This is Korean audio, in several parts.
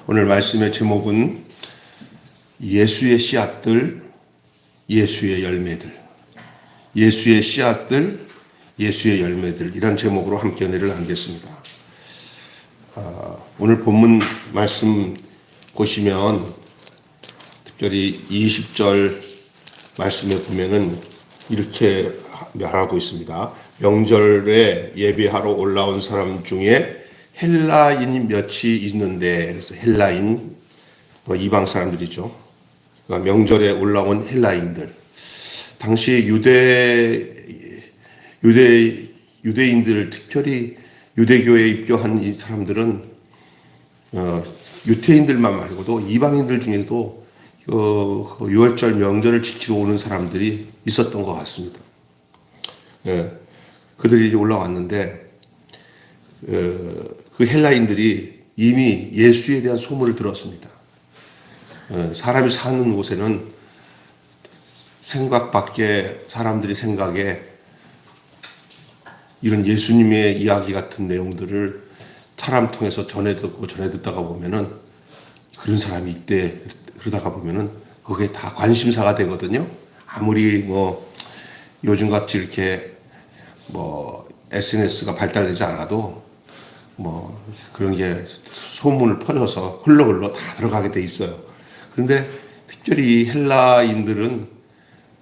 오늘 말씀의 제목은 예수의 씨앗들, 예수의 열매들. 예수의 씨앗들, 예수의 열매들. 이런 제목으로 함께 은혜를 나누겠습니다. 오늘 본문 말씀 보시면 특별히 20절 말씀에 보면은 이렇게 말하고 있습니다. 명절에 예배하러 올라온 사람 중에 헬라인 몇이 있는데, 그래서 헬라인, 이방 사람들이죠. 그러니까 명절에 올라온 헬라인들. 당시 유대인들, 특별히 유대교에 입교한 이 사람들은, 유태인들만 말고도 이방인들 중에도 유월절 명절을 지키러 오는 사람들이 있었던 것 같습니다. 그들이 올라왔는데, 그 헬라인들이 이미 예수에 대한 소문을 들었습니다. 사람이 사는 곳에는 생각 밖에 사람들이 생각에 이런 예수님의 이야기 같은 내용들을 사람 통해서 전해 듣다가 보면은 그런 사람이 있대. 그러다가 보면은 그게 다 관심사가 되거든요. 아무리 요즘같이 이렇게 SNS가 발달되지 않아도 그런 게 소문을 퍼져서 흘러 다 들어가게 돼 있어요. 그런데 특별히 헬라인들은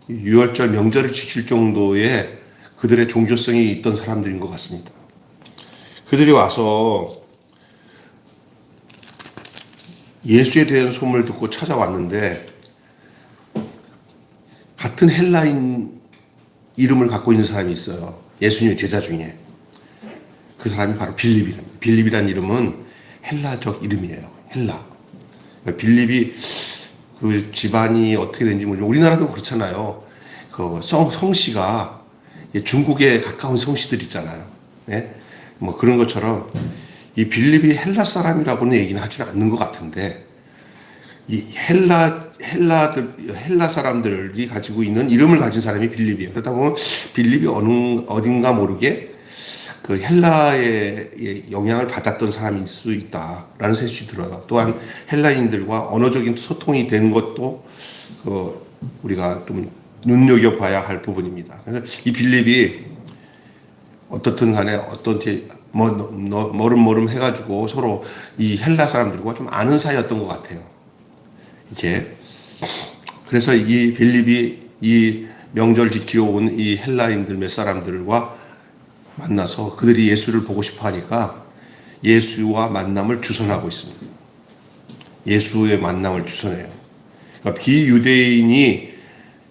유월절 명절을 지킬 정도의 그들의 종교성이 있던 사람들인 것 같습니다. 그들이 와서 예수에 대한 소문을 듣고 찾아왔는데, 같은 헬라인 이름을 갖고 있는 사람이 있어요. 예수님의 제자 중에. 그 사람이 바로 빌립이랍니다. 빌립이란 이름은 헬라적 이름이에요. 헬라. 빌립이 그 집안이 어떻게 된지 모르지만 우리나라도 그렇잖아요. 그 성씨가 중국에 가까운 성씨들 있잖아요. 네? 그런 것처럼 이 빌립이 헬라 사람이라고는 얘기는 하지는 않는 것 같은데, 이 헬라 사람들이 가지고 있는 이름을 가진 사람이 빌립이에요. 그러다 보면 빌립이 어딘가 모르게 그 헬라의 영향을 받았던 사람일 수 있다라는 생각이 들어요. 또한 헬라인들과 언어적인 소통이 된 것도 우리가 좀 눈여겨봐야 할 부분입니다. 그래서 이 빌립이 어떻든 간에 머름머름 해가지고 서로 이 헬라 사람들과 좀 아는 사이였던 것 같아요. 이렇게. 그래서 이 빌립이 이 명절 지키러 온 이 헬라인들 몇 사람들과 만나서 그들이 예수를 보고 싶어 하니까 예수와 만남을 주선하고 있습니다. 예수의 만남을 주선해요. 그러니까 비유대인이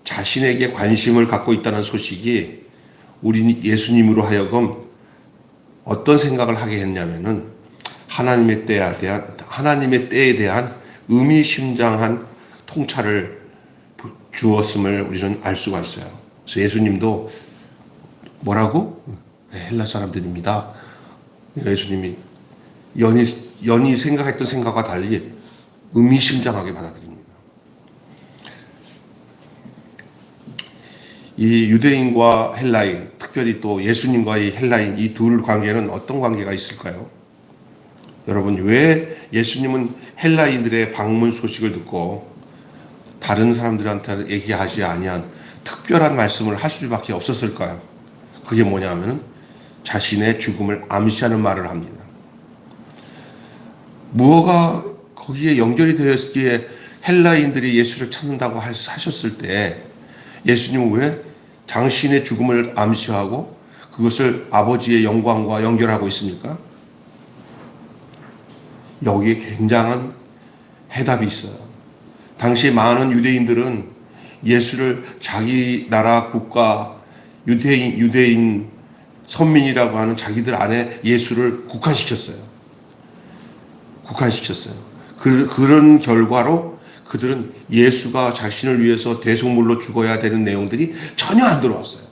자신에게 관심을 갖고 있다는 소식이 우리 예수님으로 하여금 어떤 생각을 하게 했냐면은 하나님의 때에 대한 의미심장한 통찰을 주었음을 우리는 알 수가 있어요. 그래서 예수님도 뭐라고? 헬라 사람들입니다. 예수님이 연히 생각했던 생각과 달리 의미심장하게 받아들입니다. 이 유대인과 헬라인, 특별히 또 예수님과의 헬라인, 이 둘 관계는 어떤 관계가 있을까요? 여러분, 왜 예수님은 헬라인들의 방문 소식을 듣고 다른 사람들한테 얘기하지 아니한 특별한 말씀을 할 수밖에 없었을까요? 그게 뭐냐면 자신의 죽음을 암시하는 말을 합니다. 무엇가 거기에 연결이 되었기에 헬라인들이 예수를 찾는다고 하셨을 때 예수님은 왜 당신의 죽음을 암시하고 그것을 아버지의 영광과 연결하고 있습니까? 여기에 굉장한 해답이 있어요. 당시 많은 유대인들은 예수를 자기 나라 국가 유대인 선민이라고 하는 자기들 안에 예수를 국한시켰어요. 그런 결과로 그들은 예수가 자신을 위해서 대속물로 죽어야 되는 내용들이 전혀 안 들어왔어요.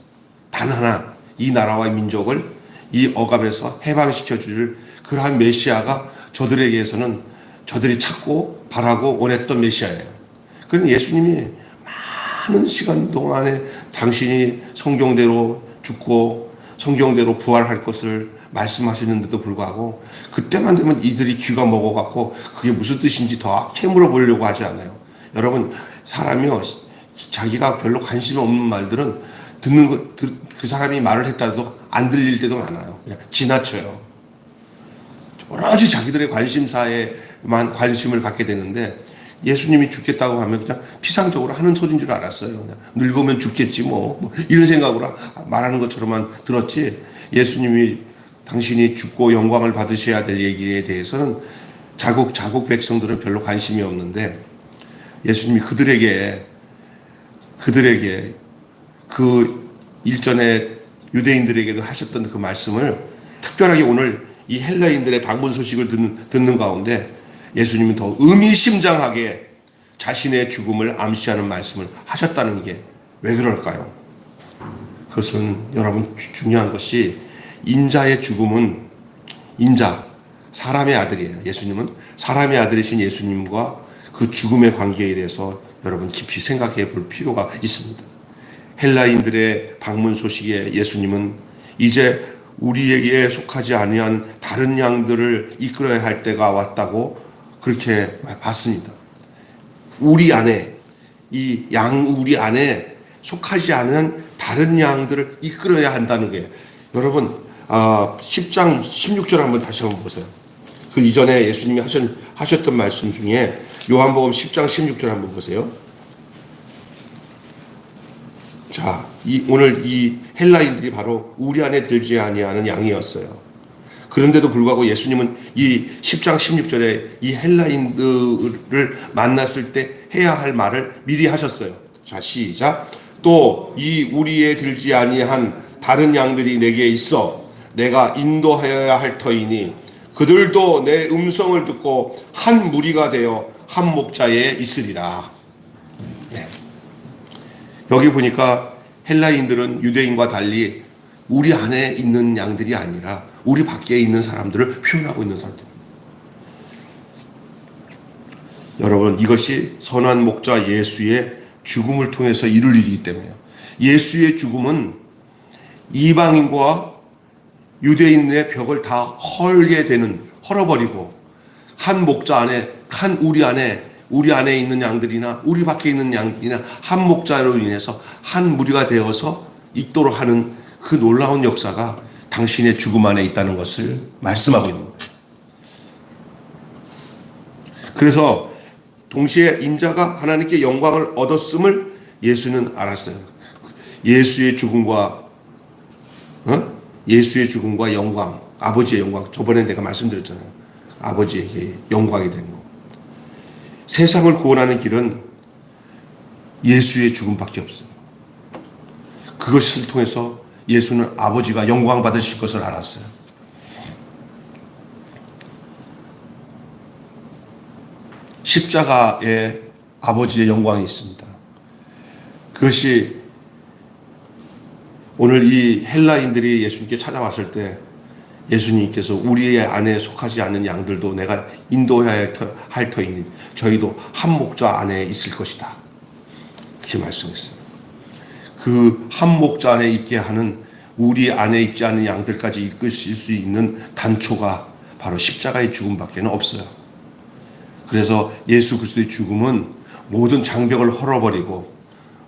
단 하나, 이 나라와 민족을 이 억압에서 해방시켜 줄 그러한 메시아가 저들에게서는 저들이 찾고 바라고 원했던 메시아예요. 그런 예수님이 많은 시간 동안에 당신이 성경대로 죽고 성경대로 부활할 것을 말씀하시는데도 불구하고 그때만 되면 이들이 귀가 먹어갖고 그게 무슨 뜻인지 더 캐물어 보려고 하지 않아요. 여러분, 사람이요, 자기가 별로 관심이 없는 말들은 그 사람이 말을 했다도 안 들릴 때도 많아요. 그냥 지나쳐요. 오로지 자기들의 관심사에만 관심을 갖게 되는데, 예수님이 죽겠다고 하면 그냥 피상적으로 하는 소리인 줄 알았어요. 그냥 늙으면 죽겠지 뭐 이런 생각으로 말하는 것처럼만 들었지, 예수님이 당신이 죽고 영광을 받으셔야 될 얘기에 대해서는 자국 백성들은 별로 관심이 없는데, 예수님이 그들에게 그 일전에 유대인들에게도 하셨던 그 말씀을 특별하게 오늘 이 헬라인들의 방문 소식을 듣는 가운데 예수님은 더 의미심장하게 자신의 죽음을 암시하는 말씀을 하셨다는 게 왜 그럴까요? 그것은 여러분, 중요한 것이 인자의 죽음은 사람의 아들이에요. 예수님은 사람의 아들이신 예수님과 그 죽음의 관계에 대해서 여러분 깊이 생각해 볼 필요가 있습니다. 헬라인들의 방문 소식에 예수님은 이제 우리에게 속하지 아니한 다른 양들을 이끌어야 할 때가 왔다고 그렇게 봤습니다. 우리 안에 속하지 않은 다른 양들을 이끌어야 한다는 게, 여러분 10장 16절 한번 다시 한번 보세요. 그 이전에 예수님이 하셨던 말씀 중에 요한복음 10장 16절 한번 보세요. 자, 오늘 이 헬라인들이 바로 우리 안에 들지 아니하는 양이었어요. 그런데도 불구하고 예수님은 이 10장 16절에 이 헬라인들을 만났을 때 해야 할 말을 미리 하셨어요. 자, 시작. 또 이 우리에 들지 아니한 다른 양들이 내게 있어 내가 인도하여야 할 터이니 그들도 내 음성을 듣고 한 무리가 되어 한 목자에 있으리라. 네. 여기 보니까 헬라인들은 유대인과 달리 우리 안에 있는 양들이 아니라 우리 밖에 있는 사람들을 표현하고 있는 사람들. 여러분, 이것이 선한 목자 예수의 죽음을 통해서 이룰 일이기 때문에요. 예수의 죽음은 이방인과 유대인의 벽을 다 헐어버리고 한 목자 안에, 우리 안에 있는 양들이나 우리 밖에 있는 양들이나 한 목자로 인해서 한 무리가 되어서 있도록 하는 그 놀라운 역사가 당신의 죽음 안에 있다는 것을 말씀하고 있는 거예요. 그래서 동시에 인자가 하나님께 영광을 얻었음을 예수는 알았어요. 예수의 죽음과 영광, 아버지의 영광, 저번에 내가 말씀드렸잖아요. 아버지에게 영광이 되는 거. 세상을 구원하는 길은 예수의 죽음밖에 없어요. 그것을 통해서 예수는 아버지가 영광 받으실 것을 알았어요. 십자가에 아버지의 영광이 있습니다. 그것이 오늘 이 헬라인들이 예수님께 찾아왔을 때 예수님께서 우리의 안에 속하지 않는 양들도 내가 인도해야 할 터이니 저희도 한 목자 안에 있을 것이다. 이렇게 말씀했어요. 그 한 목자 안에 있게 하는, 우리 안에 있지 않은 양들까지 이끄실 수 있는 단초가 바로 십자가의 죽음밖에는 없어요. 그래서 예수 그리스도의 죽음은 모든 장벽을 헐어버리고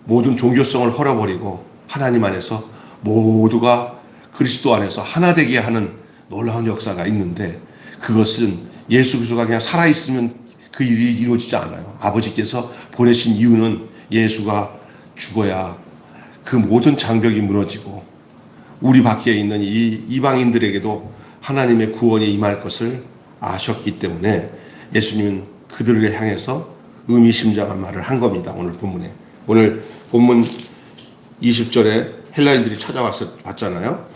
모든 종교성을 헐어버리고 하나님 안에서 모두가 그리스도 안에서 하나 되게 하는 놀라운 역사가 있는데, 그것은 예수 그리스도가 그냥 살아있으면 그 일이 이루어지지 않아요. 아버지께서 보내신 이유는 예수가 죽어야 그 모든 장벽이 무너지고 우리 밖에 있는 이 이방인들에게도 하나님의 구원이 임할 것을 아셨기 때문에 예수님은 그들을 향해서 의미심장한 말을 한 겁니다. 오늘 본문에. 오늘 본문 20절에 헬라인들이 찾아왔잖아요.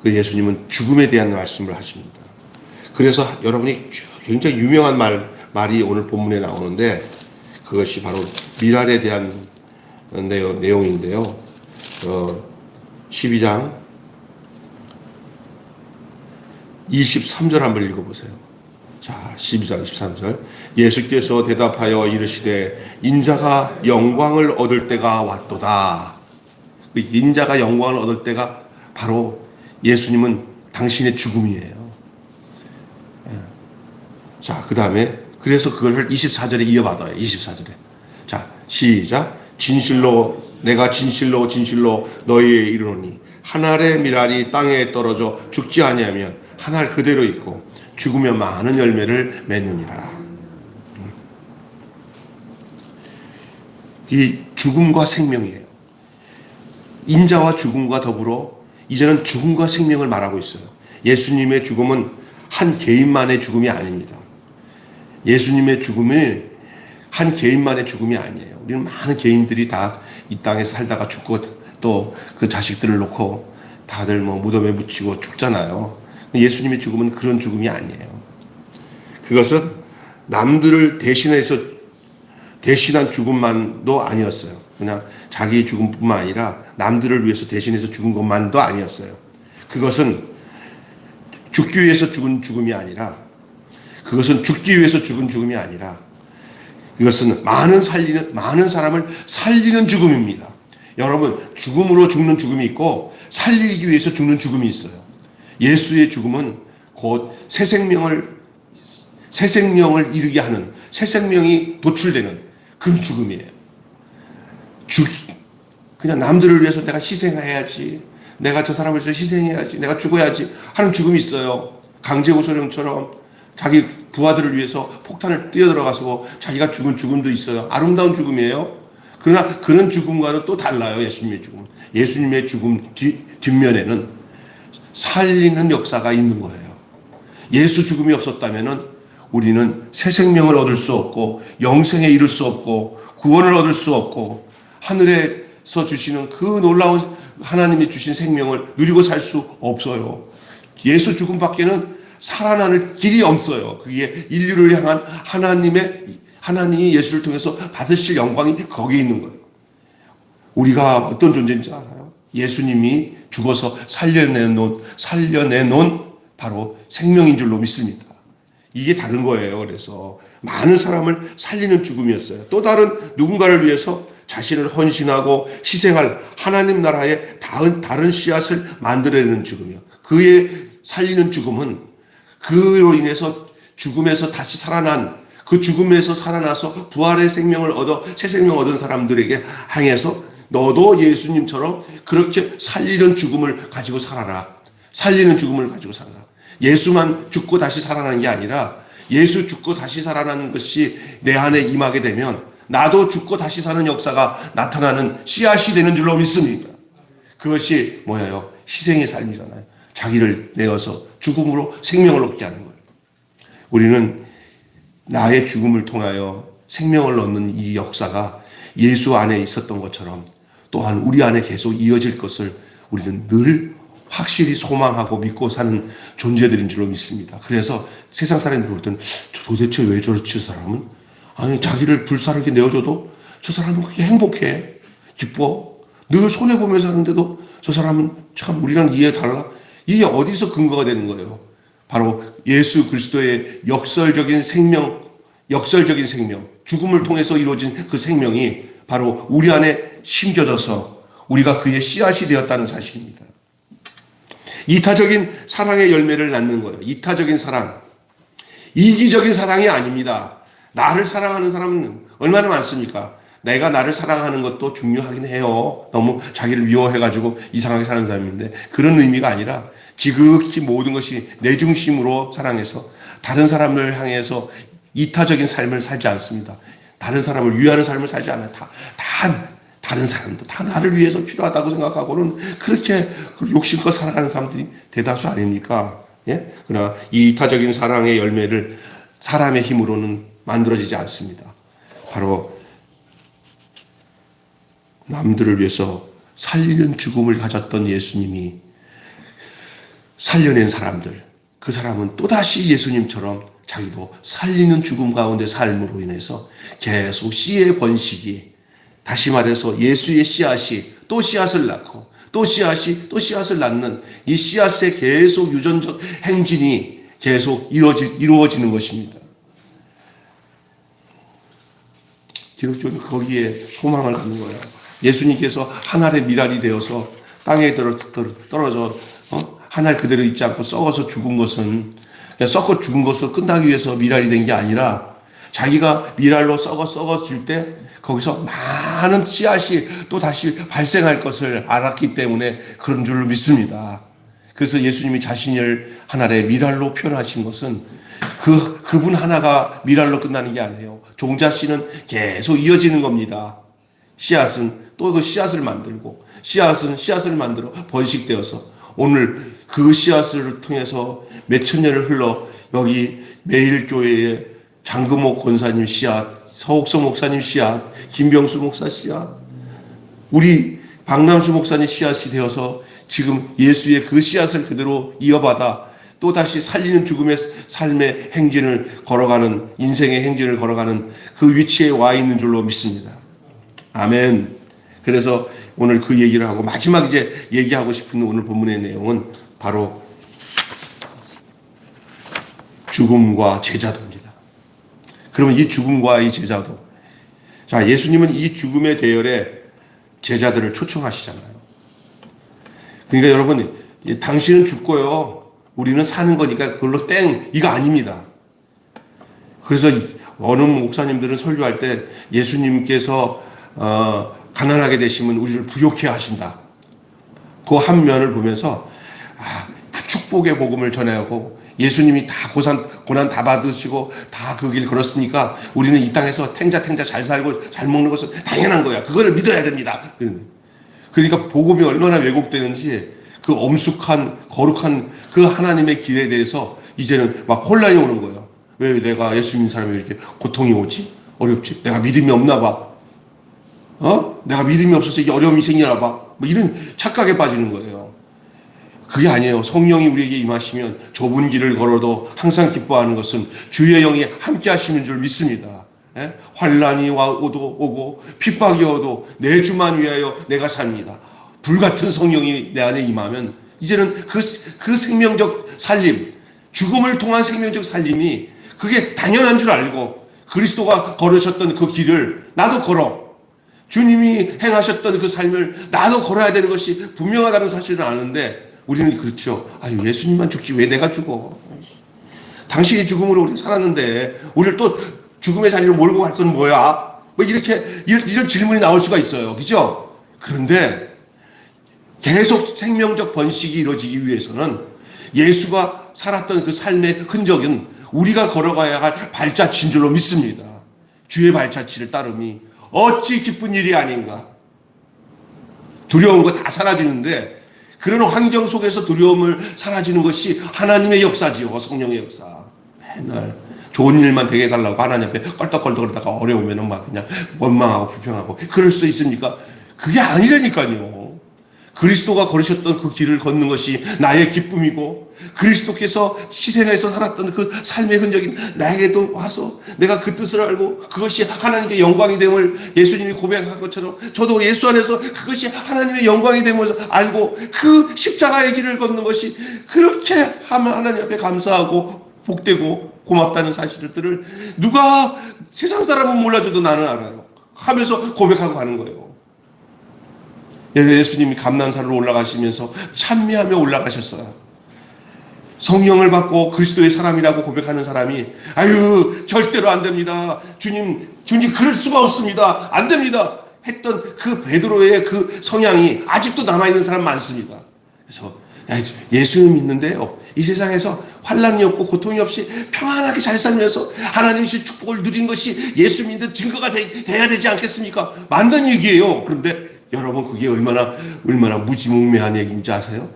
그 예수님은 죽음에 대한 말씀을 하십니다. 그래서 여러분이 굉장히 유명한 말이 오늘 본문에 나오는데, 그것이 바로 미랄에 대한 내용인데요. 12장 23절 한번 읽어보세요. 자, 12장 23절. 예수께서 대답하여 이르시되 인자가 영광을 얻을 때가 왔도다. 그 인자가 영광을 얻을 때가 바로 예수님은 당신의 죽음이에요. 자, 그 다음에 그래서 그걸 24절에 이어받아요. 24절에. 자, 시작. 진실로 내가 진실로 너희에 이르노니 한 알의 밀알이 땅에 떨어져 죽지 아니하면 한 알 그대로 있고 죽으면 많은 열매를 맺느니라. 이 죽음과 생명이에요. 인자와 죽음과 더불어 이제는 죽음과 생명을 말하고 있어요. 예수님의 죽음은 한 개인만의 죽음이 아닙니다. 예수님의 죽음이 한 개인만의 죽음이 아니에요. 우리는 많은 개인들이 다 이 땅에서 살다가 죽고 또 그 자식들을 놓고 다들 뭐 무덤에 묻히고 죽잖아요. 예수님의 죽음은 그런 죽음이 아니에요. 그것은 남들을 대신한 죽음만도 아니었어요. 그냥 자기 죽음뿐만 아니라 남들을 위해서 대신해서 죽은 것만도 아니었어요. 그것은 죽기 위해서 죽은 죽음이 아니라 그것은 죽기 위해서 죽은 죽음이 아니라 이것은 많은 사람을 살리는 죽음입니다. 여러분, 죽음으로 죽는 죽음이 있고 살리기 위해서 죽는 죽음이 있어요. 예수의 죽음은 곧 새 생명을 이루게 하는, 새 생명이 도출되는 그런 죽음이에요. 그냥 남들을 위해서 내가 희생해야지, 내가 저 사람을 위해서 희생해야지, 내가 죽어야지 하는 죽음이 있어요. 강제구소령처럼 자기 부하들을 위해서 폭탄을 뛰어들어가서 자기가 죽은 죽음도 있어요. 아름다운 죽음이에요. 그러나 그런 죽음과는 또 달라요. 예수님의 죽음. 예수님의 죽음 뒷면에는 살리는 역사가 있는 거예요. 예수 죽음이 없었다면 우리는 새 생명을 얻을 수 없고 영생에 이를 수 없고 구원을 얻을 수 없고 하늘에서 주시는 그 놀라운 하나님이 주신 생명을 누리고 살 수 없어요. 예수 죽음밖에는 살아나는 길이 없어요. 그게 인류를 향한 하나님이 예수를 통해서 받으실 영광이 거기에 있는 거예요. 우리가 어떤 존재인지 알아요? 예수님이 죽어서 살려내놓은 바로 생명인 줄로 믿습니다. 이게 다른 거예요. 그래서 많은 사람을 살리는 죽음이었어요. 또 다른 누군가를 위해서 자신을 헌신하고 희생할 하나님 나라의 다른 씨앗을 만들어내는 죽음이요. 그의 살리는 죽음은 그로 인해서 죽음에서 다시 살아난 그 죽음에서 살아나서 부활의 생명을 얻어 새 생명 얻은 사람들에게 향해서 너도 예수님처럼 그렇게 살리는 죽음을 가지고 살아라. 살리는 죽음을 가지고 살아라. 예수만 죽고 다시 살아나는 게 아니라 예수 죽고 다시 살아나는 것이 내 안에 임하게 되면 나도 죽고 다시 사는 역사가 나타나는 씨앗이 되는 줄로 믿습니다. 그것이 뭐예요? 희생의 삶이잖아요. 자기를 내어서 죽음으로 생명을 얻게 하는 거예요. 우리는 나의 죽음을 통하여 생명을 얻는 이 역사가 예수 안에 있었던 것처럼 또한 우리 안에 계속 이어질 것을 우리는 늘 확실히 소망하고 믿고 사는 존재들인 줄로 믿습니다. 그래서 세상 사람들이 볼 때는 도대체 왜 저렇지, 저 사람은? 아니, 자기를 불사르게 내어줘도 저 사람은 그렇게 행복해, 기뻐. 늘 손해보면서 사는데도 저 사람은 참 우리랑 이해 달라. 이게 어디서 근거가 되는 거예요? 바로 예수 그리스도의 역설적인 생명, 죽음을 통해서 이루어진 그 생명이 바로 우리 안에 심겨져서 우리가 그의 씨앗이 되었다는 사실입니다. 이타적인 사랑의 열매를 낳는 거예요. 이타적인 사랑. 이기적인 사랑이 아닙니다. 나를 사랑하는 사람은 얼마나 많습니까? 내가 나를 사랑하는 것도 중요하긴 해요. 너무 자기를 미워해가지고 이상하게 사는 사람인데 그런 의미가 아니라 지극히 모든 것이 내 중심으로 사랑해서 다른 사람을 향해서 이타적인 삶을 살지 않습니다. 다른 사람을 위하는 삶을 살지 않아요. 다른 사람도 다 나를 위해서 필요하다고 생각하고는 그렇게 욕심껏 살아가는 사람들이 대다수 아닙니까? 예? 그러나 이 이타적인 사랑의 열매를 사람의 힘으로는 만들어지지 않습니다. 바로 남들을 위해서 살리는 죽음을 가졌던 예수님이 살려낸 사람들, 그 사람은 또다시 예수님처럼 자기도 살리는 죽음 가운데 삶으로 인해서 계속 씨의 번식이, 다시 말해서 예수의 씨앗이 또 씨앗을 낳고 또 씨앗이 또 씨앗을 낳는 이 씨앗의 계속 유전적 행진이 계속 이루어지는 것입니다. 기독교는 거기에 소망을 갖는 거예요. 예수님께서 한 알의 밀알이 되어서 땅에 떨어져 하늘 그대로 있지 않고 썩어서 죽은 것은 그냥 썩어 죽은 것으로 끝나기 위해서 미랄이 된 게 아니라 자기가 미랄로 썩어질 때 거기서 많은 씨앗이 또 다시 발생할 것을 알았기 때문에 그런 줄로 믿습니다. 그래서 예수님이 자신을 하나의 미랄로 표현하신 것은 그분 하나가 미랄로 끝나는 게 아니에요. 종자씨는 계속 이어지는 겁니다. 씨앗은 또 그 씨앗을 만들고 씨앗은 씨앗을 만들어 번식되어서 오늘 그 씨앗을 통해서 몇천 년을 흘러 여기 매일교회에 장금옥 권사님 씨앗, 서옥서 목사님 씨앗, 김병수 목사 씨앗, 우리 박남수 목사님 씨앗이 되어서 지금 예수의 그 씨앗을 그대로 이어받아 또다시 살리는 죽음의 삶의 행진을 걸어가는, 인생의 행진을 걸어가는 그 위치에 와 있는 줄로 믿습니다. 아멘. 그래서 오늘 그 얘기를 하고 마지막 이제 얘기하고 싶은 오늘 본문의 내용은 바로 죽음과 제자도입니다. 그러면 이 죽음과 이 제자도, 자, 예수님은 이 죽음의 대열에 제자들을 초청하시잖아요. 그러니까 여러분, 당신은 죽고요, 우리는 사는 거니까 그걸로 땡, 이거 아닙니다. 그래서 어느 목사님들은 설교할 때 예수님께서 가난하게 되시면 우리를 부욕해 하신다. 그 한 면을 보면서 축복의 복음을 전하고 예수님이 다 고난 다 받으시고 다 그 길 걸었으니까 우리는 이 땅에서 탱자 잘 살고 잘 먹는 것은 당연한 거야. 그걸 믿어야 됩니다. 그러니까 복음이 얼마나 왜곡되는지 그 엄숙한 거룩한 그 하나님의 길에 대해서 이제는 막 혼란이 오는 거예요. 왜 내가 예수 믿는 사람이 이렇게 고통이 오지? 어렵지? 내가 믿음이 없나 봐. 내가 믿음이 없어서 이 어려움이 생기나 봐. 뭐 이런 착각에 빠지는 거예요. 그게 아니에요. 성령이 우리에게 임하시면 좁은 길을 걸어도 항상 기뻐하는 것은 주의 영이 함께 하시는 줄 믿습니다. 환란이 오고 핍박이 오도 내 주만 위하여 내가 삽니다. 불같은 성령이 내 안에 임하면 이제는 그 생명적 살림, 죽음을 통한 생명적 살림이 그게 당연한 줄 알고 그리스도가 걸으셨던 그 길을 나도 걸어. 주님이 행하셨던 그 삶을 나도 걸어야 되는 것이 분명하다는 사실을 아는데 우리는 그렇죠. 예수님만 죽지 왜 내가 죽어. 당신이 죽음으로 우리 살았는데 우리를 또 죽음의 자리로 몰고 갈 건 뭐야? 뭐 이런 질문이 나올 수가 있어요. 그죠? 그런데 계속 생명적 번식이 이루어지기 위해서는 예수가 살았던 그 삶의 흔적은 우리가 걸어가야 할 발자취인 줄로 믿습니다. 주의 발자취를 따름이 어찌 기쁜 일이 아닌가. 두려운 거 다 사라지는데 그런 환경 속에서 두려움을 사라지는 것이 하나님의 역사지요. 성령의 역사. 맨날 좋은 일만 되게 해달라고 하나님 앞에 껄떡껄떡거리다가 어려우면 막 그냥 원망하고 불평하고 그럴 수 있습니까? 그게 아니라니까요. 그리스도가 걸으셨던 그 길을 걷는 것이 나의 기쁨이고 그리스도께서 희생해서 살았던 그 삶의 흔적이 나에게도 와서 내가 그 뜻을 알고 그것이 하나님께 영광이 됨을 예수님이 고백한 것처럼 저도 예수 안에서 그것이 하나님의 영광이 됨을 알고 그 십자가의 길을 걷는 것이 그렇게 하면 하나님 앞에 감사하고 복되고 고맙다는 사실들을 누가 세상 사람은 몰라줘도 나는 알아요 하면서 고백하고 가는 거예요. 예수님이 감난산으로 올라가시면서 찬미하며 올라가셨어요. 성령을 받고 그리스도의 사람이라고 고백하는 사람이 절대로 안 됩니다. 주님 그럴 수가 없습니다. 안 됩니다. 했던 그 베드로의 그 성향이 아직도 남아있는 사람 많습니다. 그래서 예수님 믿는데요. 이 세상에서 환난이 없고 고통이 없이 평안하게 잘 살면서 하나님의 축복을 누린 것이 예수 믿는 증거가 돼야 되지 않겠습니까? 맞는 얘기예요. 그런데 여러분 그게 얼마나 무지몽매한 얘기인지 아세요?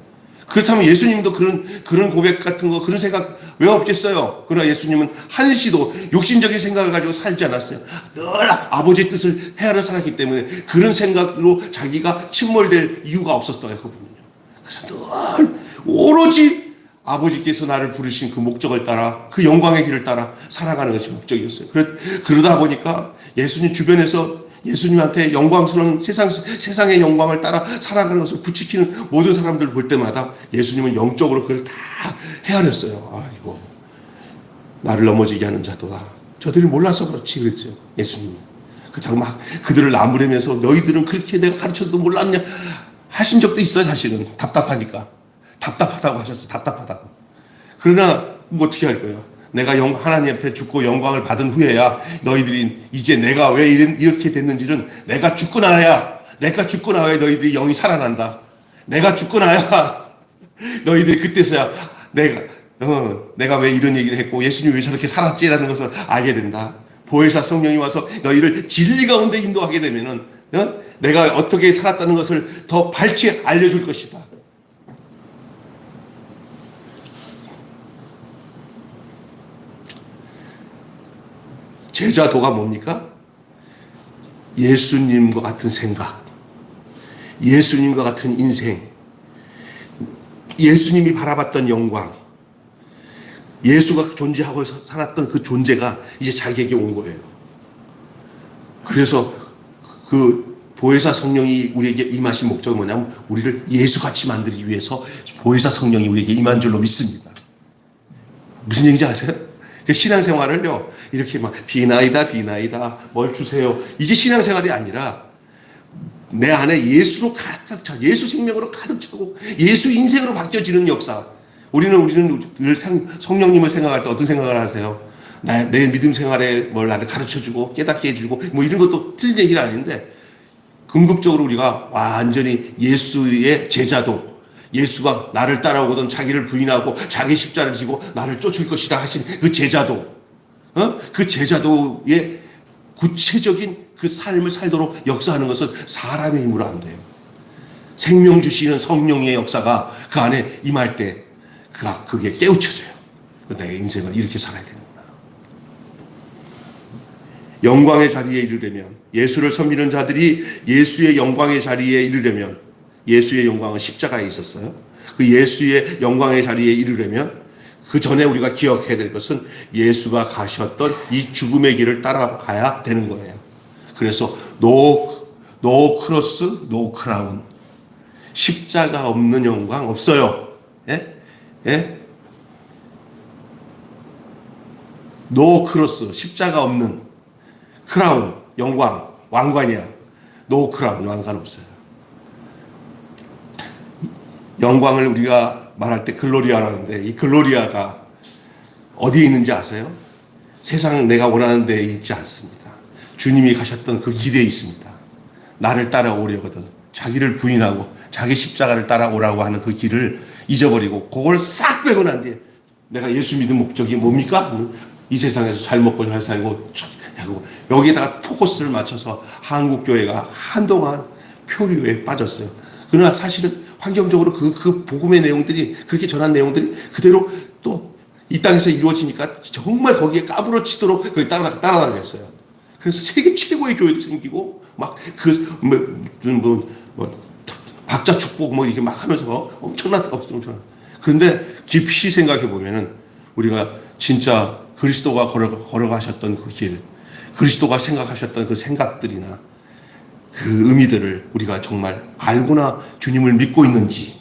그렇다면 예수님도 그런 고백 같은 거 그런 생각 왜 없겠어요? 그러나 예수님은 한시도 욕심적인 생각을 가지고 살지 않았어요. 늘 아버지의 뜻을 헤아려 살았기 때문에 그런 생각으로 자기가 침몰될 이유가 없었어요. 그분은요. 그래서 늘 오로지 아버지께서 나를 부르신 그 목적을 따라 그 영광의 길을 따라 살아가는 것이 목적이었어요. 그러다 보니까 예수님 주변에서 예수님한테 영광스러운 세상의 영광을 따라 살아가는 것을 부추기는 모든 사람들을 볼 때마다 예수님은 영적으로 그걸 다 헤아렸어요. 이거 나를 넘어지게 하는 자도다. 저들이 몰라서 그렇지 그랬죠. 예수님이. 그렇다고 막 그들을 나무라면서 너희들은 그렇게 내가 가르쳐도 몰랐냐 하신 적도 있어요. 사실은 답답하니까. 답답하다고 하셨어요. 답답하다고. 그러나 뭐 어떻게 할 거예요? 내가 하나님 앞에 죽고 영광을 받은 후에야 너희들이 이제 내가 왜 이렇게 됐는지는 내가 죽고 나야 너희들이 영이 살아난다. 내가 죽고 나야 너희들이 그때서야 내가 왜 이런 얘기를 했고 예수님이 왜 저렇게 살았지라는 것을 알게 된다. 보혜사 성령이 와서 너희를 진리 가운데 인도하게 되면은 내가 어떻게 살았다는 것을 더 밝히 알려줄 것이다. 제자도가 뭡니까? 예수님과 같은 생각, 예수님과 같은 인생, 예수님이 바라봤던 영광, 예수가 존재하고 살았던 그 존재가 이제 자기에게 온 거예요. 그래서 그 보혜사 성령이 우리에게 임하신 목적은 뭐냐면 우리를 예수같이 만들기 위해서 보혜사 성령이 우리에게 임한 줄로 믿습니다. 무슨 얘기인지 아세요? 신앙생활을요 이렇게 막 비나이다 뭘 주세요, 이게 신앙생활이 아니라 내 안에 예수로 가득 차, 예수 생명으로 가득 차고 예수 인생으로 바뀌어지는 역사. 우리는 늘 성령님을 생각할 때 어떤 생각을 하세요? 내 믿음 생활에 뭘 나를 가르쳐주고 깨닫게 해주고 뭐 이런 것도 틀린 얘기는 아닌데, 궁극적으로 우리가 완전히 예수의 제자도, 예수가 나를 따라오거든 자기를 부인하고 자기 십자를 지고 나를 쫓을 것이다 하신 그 제자도, 그 제자도의 구체적인 그 삶을 살도록 역사하는 것은 사람의 힘으로 안 돼요. 생명 주시는 성령의 역사가 그 안에 임할 때 그게 깨우쳐져요. 내 인생을 이렇게 살아야 되는구나. 영광의 자리에 이르려면, 예수를 섬기는 자들이 예수의 영광의 자리에 이르려면, 예수의 영광은 십자가에 있었어요. 그 예수의 영광의 자리에 이르려면 그 전에 우리가 기억해야 될 것은 예수가 가셨던 이 죽음의 길을 따라가야 되는 거예요. 그래서 노 크로스, 노 크라운. 십자가 없는 영광 없어요. 예? 예? 노 크로스, 십자가 없는 크라운, 영광, 왕관이야. 노 크라운, 왕관 없어요. 영광을 우리가 말할 때 글로리아라는데, 이 글로리아가 어디에 있는지 아세요? 세상은 내가 원하는 데에 있지 않습니다. 주님이 가셨던 그 길에 있습니다. 나를 따라오려거든 자기를 부인하고 자기 십자가를 따라오라고 하는 그 길을 잊어버리고 그걸 싹 빼고 난 뒤에 내가 예수 믿은 목적이 뭡니까? 이 세상에서 잘 먹고 잘 살고 여기에다가 포커스를 맞춰서 한국교회가 한동안 표류에 빠졌어요. 그러나 사실은 환경적으로 그 복음의 내용들이, 그렇게 전한 내용들이 그대로 또 이 땅에서 이루어지니까 정말 거기에 까부러치도록 거기 따라다녔어요. 그래서 세계 최고의 교회도 생기고 막 박자 축복 뭐 이렇게 막 하면서 엄청난. 그런데 깊이 생각해 보면은 우리가 진짜 그리스도가 걸어가셨던 그 길, 그리스도가 생각하셨던 그 생각들이나 그 의미들을 우리가 정말 알고나 주님을 믿고 있는지,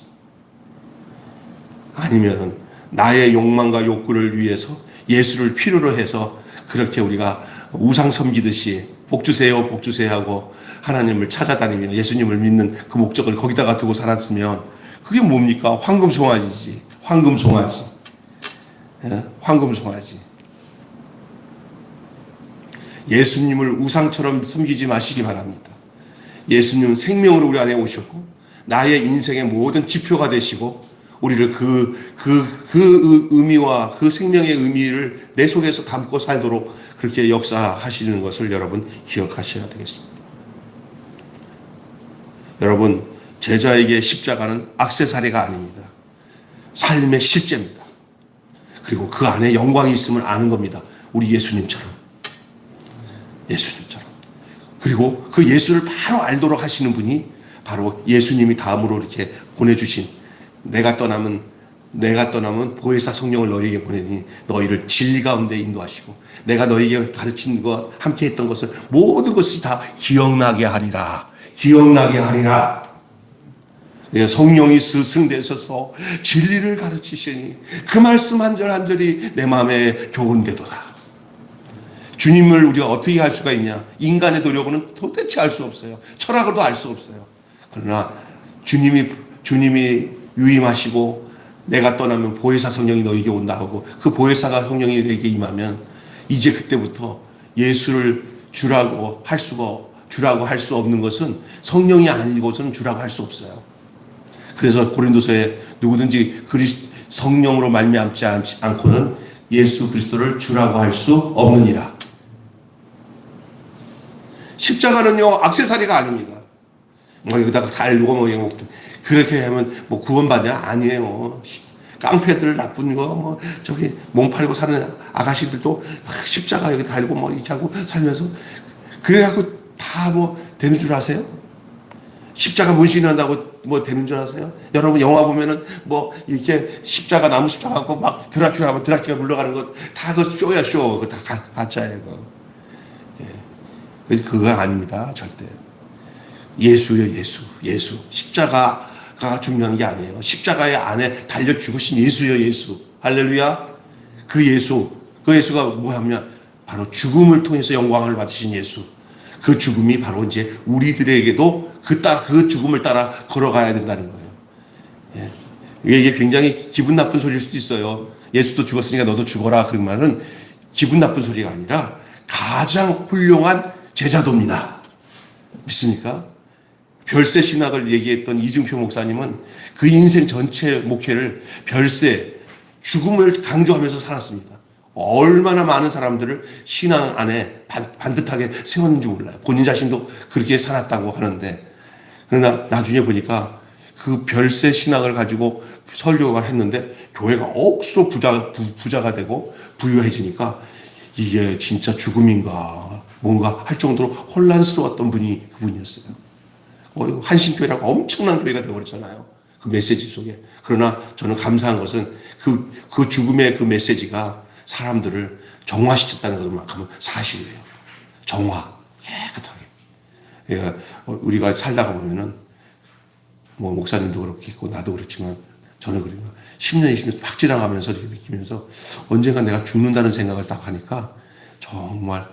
아니면 나의 욕망과 욕구를 위해서 예수를 필요로 해서 그렇게 우리가 우상 섬기듯이 복 주세요 하고 하나님을 찾아다니며 예수님을 믿는 그 목적을 거기다가 두고 살았으면 그게 뭡니까? 황금송아지지. 황금송아지. 예? 황금송아지. 예수님을 우상처럼 섬기지 마시기 바랍니다. 예수님은 생명으로 우리 안에 오셨고 나의 인생의 모든 지표가 되시고 우리를 그 의미와 그 생명의 의미를 내 속에서 담고 살도록 그렇게 역사하시는 것을 여러분 기억하셔야 되겠습니다. 여러분, 제자에게 십자가는 액세서리가 아닙니다. 삶의 실제입니다. 그리고 그 안에 영광이 있음을 아는 겁니다. 우리 예수님처럼. 그리고 그 예수를 바로 알도록 하시는 분이 바로 예수님이 다음으로 이렇게 보내주신, 내가 떠나면 보혜사 성령을 너희에게 보내니 너희를 진리 가운데 인도하시고 내가 너희에게 가르친 것, 함께 했던 것을 모든 것이 다 기억나게 하리라. 성령이 스승되셔서 진리를 가르치시니 그 말씀 한 절 한 절이 내 마음에 교훈되도다. 주님을 우리가 어떻게 알 수가 있냐? 인간의 노력으로는 도대체 알 수 없어요. 철학으로도 알 수 없어요. 그러나 주님이 유임하시고 내가 떠나면 보혜사 성령이 너에게 온다 하고 그 보혜사가 성령이 내게 임하면 이제 그때부터 예수를 주라고 할 수 없는 것은 성령이 아니고서는 주라고 할 수 없어요. 그래서 고린도서에 누구든지 성령으로 말미암지 않고는 예수 그리스도를 주라고 할 수 없느니라. 십자가는요 액세서리가 아닙니다. 여기다가 달고 그렇게 하면 구원받냐? 아니에요. 깡패들 나쁜 거 저기 몸 팔고 사는 아가씨들도 십자가 여기 달고 이렇게 하고 살면서 그래갖고 다 되는 줄 아세요? 십자가 문신한다고 되는 줄 아세요? 여러분 영화 보면은 이렇게 십자가 나무 십자가 갖고 막 드라큘라 물러가는 거 다 그 쇼야 쇼. 그거 다 가짜예요. 그래서 그거 아닙니다. 절대. 예수요 예수. 십자가가 중요한 게 아니에요. 십자가의 안에 달려 죽으신 예수요 예수. 할렐루야. 그 예수가 뭐냐면 바로 죽음을 통해서 영광을 받으신 예수. 그 죽음이 바로 이제 우리들에게도 그 죽음을 따라 걸어가야 된다는 거예요. 예. 이게 굉장히 기분 나쁜 소리일 수도 있어요. 예수도 죽었으니까 너도 죽어라. 그 말은 기분 나쁜 소리가 아니라 가장 훌륭한 제자도입니다. 믿습니까? 별세 신학을 얘기했던 이증표 목사님은 그 인생 전체 목회를 별세, 죽음을 강조하면서 살았습니다. 얼마나 많은 사람들을 신앙 안에 반듯하게 세웠는지 몰라요. 본인 자신도 그렇게 살았다고 하는데, 그러나 나중에 보니까 그 별세 신학을 가지고 설교를 했는데 교회가 억수로 부자가 되고 부유해지니까 이게 진짜 죽음인가 뭔가 할 정도로 혼란스러웠던 분이 그분이었어요. 한신교회라고 엄청난 교회가 되어버렸잖아요. 그 메시지 속에. 그러나 저는 감사한 것은 그 죽음의 그 메시지가 사람들을 정화시켰다는 것만큼은 사실이에요. 정화. 깨끗하게. 그러니까 우리가 살다가 보면은 목사님도 그렇고 나도 그렇지만 저는 그래요. 10년, 20년 막 지나가면서 이렇게 느끼면서 언젠가 내가 죽는다는 생각을 딱 하니까 정말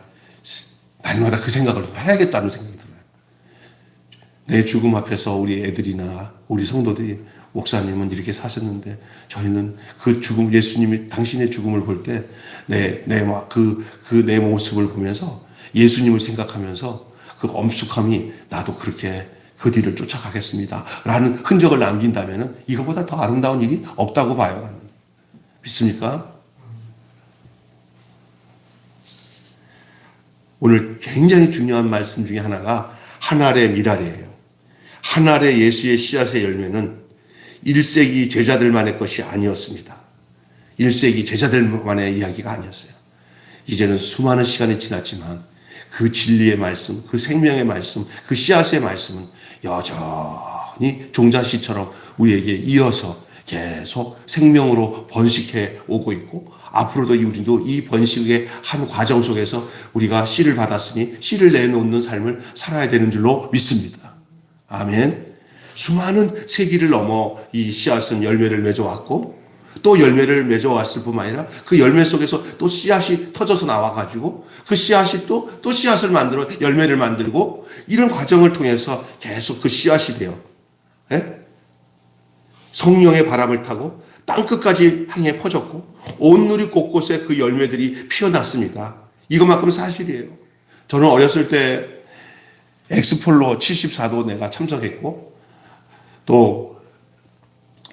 날마다 그 생각을 해야겠다는 생각이 들어요. 내 죽음 앞에서 우리 애들이나 우리 성도들이 목사님은 이렇게 사셨는데 저희는 그 죽음, 예수님이 당신의 죽음을 볼 때 내 모습을 보면서 예수님을 생각하면서 그 엄숙함이 나도 그렇게 그 뒤를 쫓아가겠습니다. 라는 흔적을 남긴다면 이거보다 더 아름다운 일이 없다고 봐요. 믿습니까? 오늘 굉장히 중요한 말씀 중에 하나가 한 알의 밀알이에요. 한 알의 예수의 씨앗의 열매는 1세기 제자들만의 것이 아니었습니다. 1세기 제자들만의 이야기가 아니었어요. 이제는 수많은 시간이 지났지만 그 진리의 말씀, 그 생명의 말씀, 그 씨앗의 말씀은 여전히 종자씨처럼 우리에게 이어서 계속 생명으로 번식해 오고 있고 앞으로도 우리도 이 번식의 한 과정 속에서 우리가 씨를 받았으니 씨를 내놓는 삶을 살아야 되는 줄로 믿습니다. 아멘. 수많은 세기를 넘어 이 씨앗은 열매를 맺어왔고 또 열매를 맺어왔을 뿐만 아니라 그 열매 속에서 또 씨앗이 터져서 나와가지고 그 씨앗이 또 씨앗을 만들어 열매를 만들고 이런 과정을 통해서 계속 그 씨앗이 돼요. 예? 성령의 바람을 타고 땅끝까지 향해 퍼졌고 온누리 곳곳에 그 열매들이 피어났습니다. 이것만큼 사실이에요. 저는 어렸을 때 엑스폴로 74도 내가 참석했고 또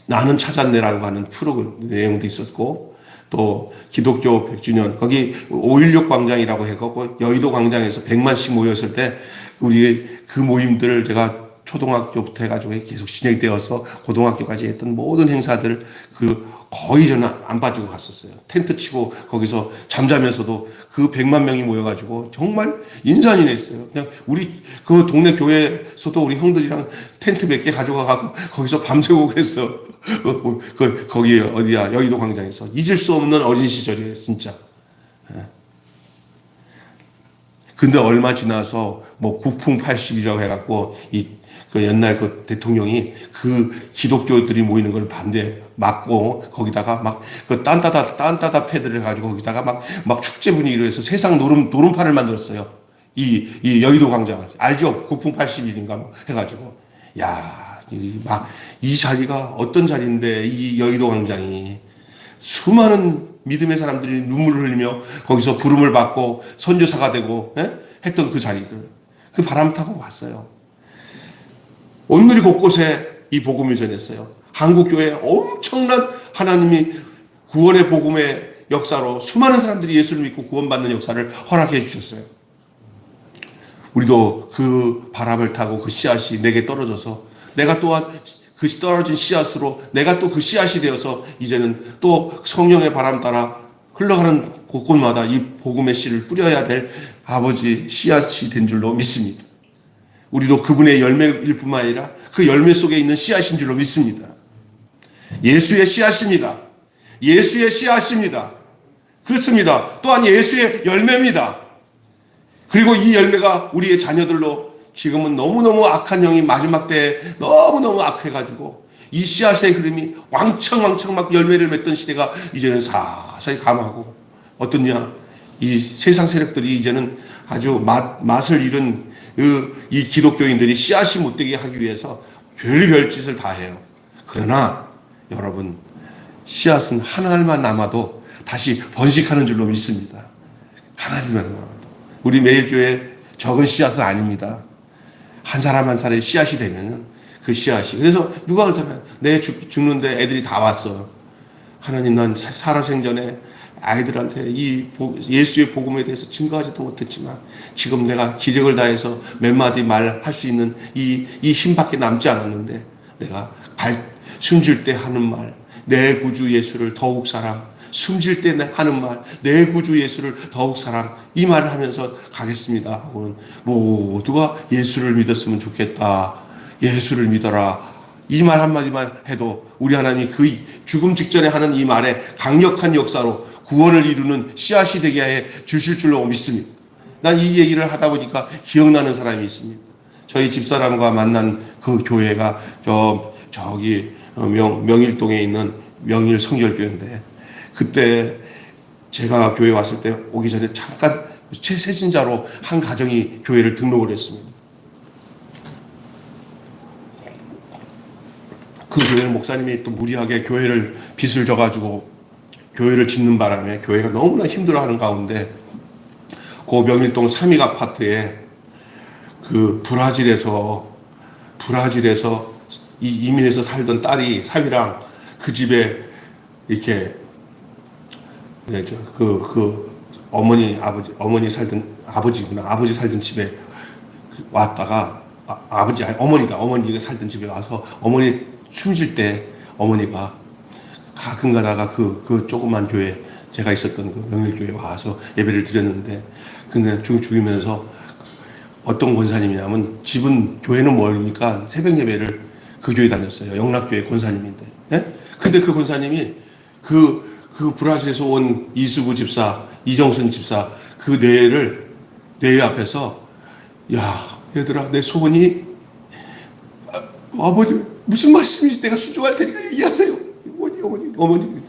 나는 찾았네라고 하는 프로그램 내용도 있었고 또 기독교 100주년 거기 5.16 광장이라고 해갖고 여의도 광장에서 100만씩 모였을 때 우리 그 모임들을 제가 초등학교부터 해가지고 계속 진행되어서 고등학교까지 했던 모든 행사들 거의 저는 안 빠지고 갔었어요. 텐트 치고 거기서 잠자면서도 그 100만 명이 모여가지고 정말 인산이냈어요. 그냥 우리 그 동네 교회에서도 우리 형들이랑 텐트 몇 개 가져가고 거기서 밤새고 그랬어. 거기 어디야 여의도 광장에서 잊을 수 없는 어린 시절이에요 진짜. 근데 얼마 지나서 국풍 80이라고 해갖고 그 옛날 그 대통령이 그 기독교들이 모이는 걸 막고 거기다가 막 그 딴따다 패드를 해가지고 거기다가 막 축제 분위기로 해서 세상 노름판을 만들었어요. 이 여의도 광장을 알죠? 국풍 80일인가 해가지고 야 이 자리가 어떤 자리인데, 이 여의도 광장이 수많은 믿음의 사람들이 눈물을 흘리며 거기서 부름을 받고 선교사가 되고 했던 그 자리들, 그 바람 타고 왔어요. 온누리 곳곳에 이 복음이 전했어요. 한국교회에 엄청난 하나님이 구원의 복음의 역사로 수많은 사람들이 예수를 믿고 구원받는 역사를 허락해 주셨어요. 우리도 그 바람을 타고 그 씨앗이 내게 떨어져서 내가 또한 그 떨어진 씨앗으로 내가 또 그 씨앗이 되어서 이제는 또 성령의 바람 따라 흘러가는 곳곳마다 이 복음의 씨를 뿌려야 될 아버지 씨앗이 된 줄로 믿습니다. 우리도 그분의 열매일 뿐만 아니라 그 열매 속에 있는 씨앗인 줄로 믿습니다. 예수의 씨앗입니다. 예수의 씨앗입니다. 그렇습니다. 또한 예수의 열매입니다. 그리고 이 열매가 우리의 자녀들로 지금은 너무너무 악한 영이 마지막 때에 너무너무 악해가지고 이 씨앗의 흐름이 왕창 막 열매를 맺던 시대가 이제는 사사히 감하고 어떠냐, 이 세상 세력들이 이제는 아주 맛을 잃은 이 기독교인들이 씨앗이 못되게 하기 위해서 별별 짓을 다 해요. 그러나 여러분, 씨앗은 하나만 남아도 다시 번식하는 줄로 믿습니다. 하나님만 남아도. 우리 매일교회 적은 씨앗은 아닙니다. 한 사람 한 사람의 씨앗이 되면 그 씨앗이. 그래서 누가 그러잖아요. 내 죽는데 애들이 다 왔어. 하나님, 난 살아생전에 아이들한테 이 예수의 복음에 대해서 증거하지도 못했지만 지금 내가 기력을 다해서 몇 마디 말할 수 있는 이 힘밖에 남지 않았는데 내가 숨질 때 하는 말, 내 구주 예수를 더욱 사랑, 숨질 때 하는 말, 내 구주 예수를 더욱 사랑, 이 말을 하면서 가겠습니다 하고는 모두가 예수를 믿었으면 좋겠다, 예수를 믿어라, 이 말 한마디만 해도 우리 하나님이 그 죽음 직전에 하는 이 말에 강력한 역사로 구원을 이루는 씨앗이 되게 해 주실 줄로 믿습니다. 난 이 얘기를 하다 보니까 기억나는 사람이 있습니다. 저희 집사람과 만난 그 교회가 저기 명일동에 있는 명일 성결교회인데, 그때 제가 교회 왔을 때 오기 전에 잠깐 새신자로 한 가정이 교회를 등록을 했습니다. 그 교회는 목사님이 또 무리하게 교회를 빚을 져가지고 교회를 짓는 바람에 교회가 너무나 힘들어하는 가운데 그 명일동 3익 아파트에 그 브라질에서 이민해서 살던 딸이 사위랑 그 집에 이렇게 어머니 살던 집에 왔다가 어머니가 살던 집에 와서 어머니 숨질 때 어머니가 가끔 가다가 그 조그만 교회, 제가 있었던 그 명일교회에 와서 예배를 드렸는데, 근데 죽이면서 어떤 권사님이냐면, 집은 교회는 멀으니까 새벽 예배를 그 교회 다녔어요. 영락교회 권사님인데. 예? 근데 그 권사님이 그 브라질에서 온 이수구 집사, 이정순 집사 그 뇌 앞에서, 야, 얘들아, 내 소원이, 아버지 무슨 말씀인지 내가 순종할 테니까 얘기하세요. 어머니 그러니까,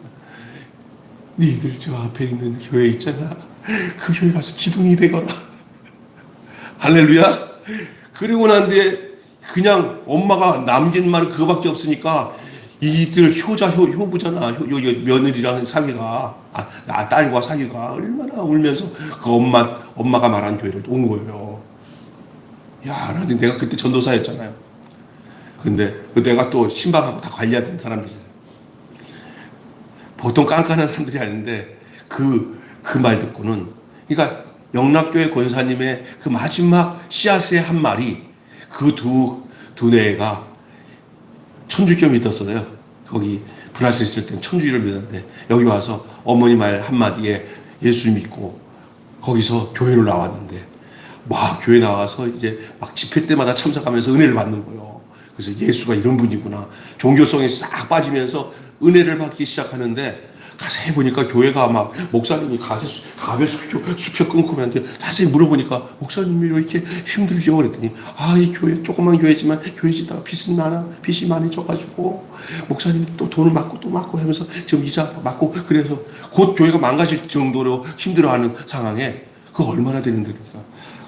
니들 저 앞에 있는 교회 있잖아, 그 교회 가서 기둥이 되거라. 할렐루야. 그리고 난 뒤에 그냥 엄마가 남긴 말은 그거밖에 없으니까 이들 효부잖아. 며느리랑 사위가, 딸과 사위가 얼마나 울면서 그 엄마가 말한 교회를 온 거예요. 야, 내가 그때 전도사였잖아요. 근데 내가 또 신방하고 다 관리해야 되는 사람이잖아요. 보통 깐깐한 사람들이 아닌데 그 말 듣고는, 그러니까 영락교회 권사님의 그 마지막 씨앗의 한 말이 그 두 내가 천주교 믿었어요. 거기 브라질 있을 땐 천주교를 믿었는데 여기 와서 어머니 말 한마디에 예수 믿고 거기서 교회로 나왔는데, 막 교회 나와서 이제 막 집회 때마다 참석하면서 은혜를 받는 거예요. 그래서 예수가 이런 분이구나. 종교성이 싹 빠지면서 은혜를 받기 시작하는데, 가서 해보니까 교회가 막 목사님이 가베 수표 끊고 하는데 자세히 물어보니까 목사님이 왜 이렇게 힘들죠? 그랬더니, 이 교회 조그만 교회지만 교회 짓다가 빚이 많이 져가지고 목사님이 또 돈을 또 맞고 하면서 지금 이자 맞고, 그래서 곧 교회가 망가질 정도로 힘들어하는 상황에 그거 얼마나 되는데,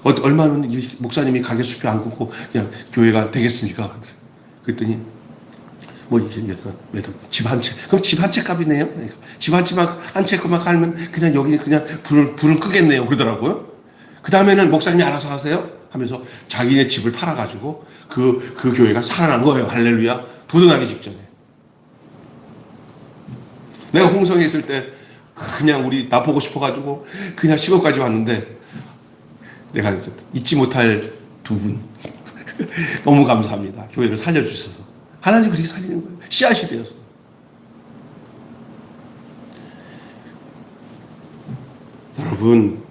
그러니까 얼마면 목사님이 가게 수표 안 끊고 그냥 교회가 되겠습니까? 그랬더니 뭐 이게 집 한 채, 그럼 집 한 채 값이네요. 집 한 채만 한 채 그만 갈면 그냥 여기 그냥 불을 끄겠네요. 그러더라고요. 그 다음에는 목사님이 알아서 하세요 하면서 자기네 집을 팔아가지고 그 교회가 살아난 거예요. 할렐루야. 부도 나기 직전에. 내가 홍성에 있을 때 그냥 우리 나 보고 싶어가지고 그냥 시골까지 왔는데 내가 잊지 못할 두 분 너무 감사합니다. 교회를 살려주셔서 하나님 그렇게 살리는 거예요. 씨앗이 되어서. 여러분,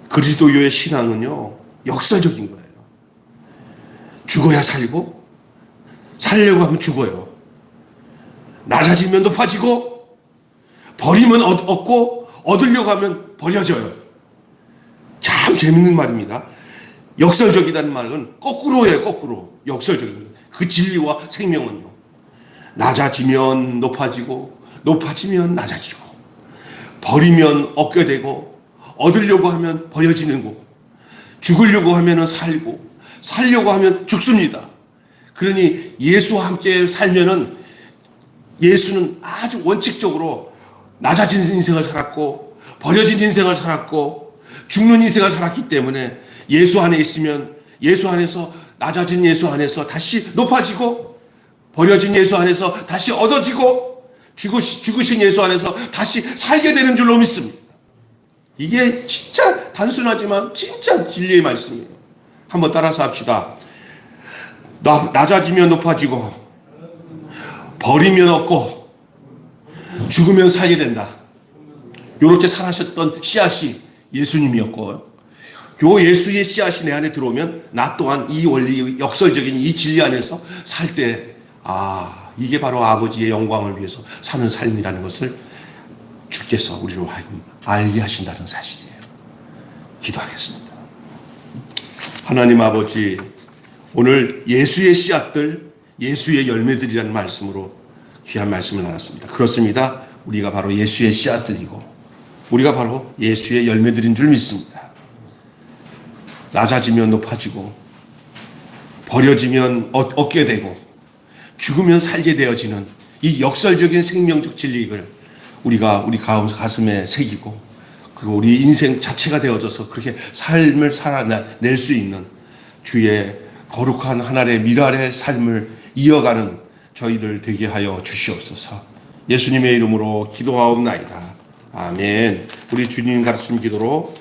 그리스도교의 신앙은요 역설적인 거예요. 죽어야 살고 살려고 하면 죽어요. 낮아지면 높아지고 버리면 얻고 얻으려고 하면 버려져요. 참 재밌는 말입니다. 역설적이라는 말은 거꾸로예요. 거꾸로. 역설적입니다. 그 진리와 생명은요. 낮아지면 높아지고 높아지면 낮아지고 버리면 얻게 되고 얻으려고 하면 버려지는 거고 죽으려고 하면 살고 살려고 하면 죽습니다. 그러니 예수와 함께 살면은 예수는 아주 원칙적으로 낮아진 인생을 살았고 버려진 인생을 살았고 죽는 인생을 살았기 때문에 예수 안에 있으면 예수 안에서 낮아진 예수 안에서 다시 높아지고 버려진 예수 안에서 다시 얻어지고 죽으신 예수 안에서 다시 살게 되는 줄로 믿습니다. 이게 진짜 단순하지만 진짜 진리의 말씀이에요. 한번 따라서 합시다. 낮아지면 높아지고 버리면 얻고 죽으면 살게 된다. 이렇게 살아셨던 씨앗이 예수님이었고 요 예수의 씨앗이 내 안에 들어오면 나 또한 이 원리 역설적인 이 진리 안에서 살 때 이게 바로 아버지의 영광을 위해서 사는 삶이라는 것을 주께서 우리로 하여금 알게 하신다는 사실이에요. 기도하겠습니다. 하나님 아버지, 오늘 예수의 씨앗들, 예수의 열매들이라는 말씀으로 귀한 말씀을 나눴습니다. 그렇습니다. 우리가 바로 예수의 씨앗들이고 우리가 바로 예수의 열매들인 줄 믿습니다. 낮아지면 높아지고 버려지면 얻게 되고 죽으면 살게 되어지는 이 역설적인 생명적 진리를 우리가 우리 가슴에 새기고 그리고 우리 인생 자체가 되어져서 그렇게 삶을 살아낼 수 있는 주의 거룩한 하나님의 미랄의 삶을 이어가는 저희들 되게 하여 주시옵소서. 예수님의 이름으로 기도하옵나이다. 아멘. 우리 주님 가르침 기도로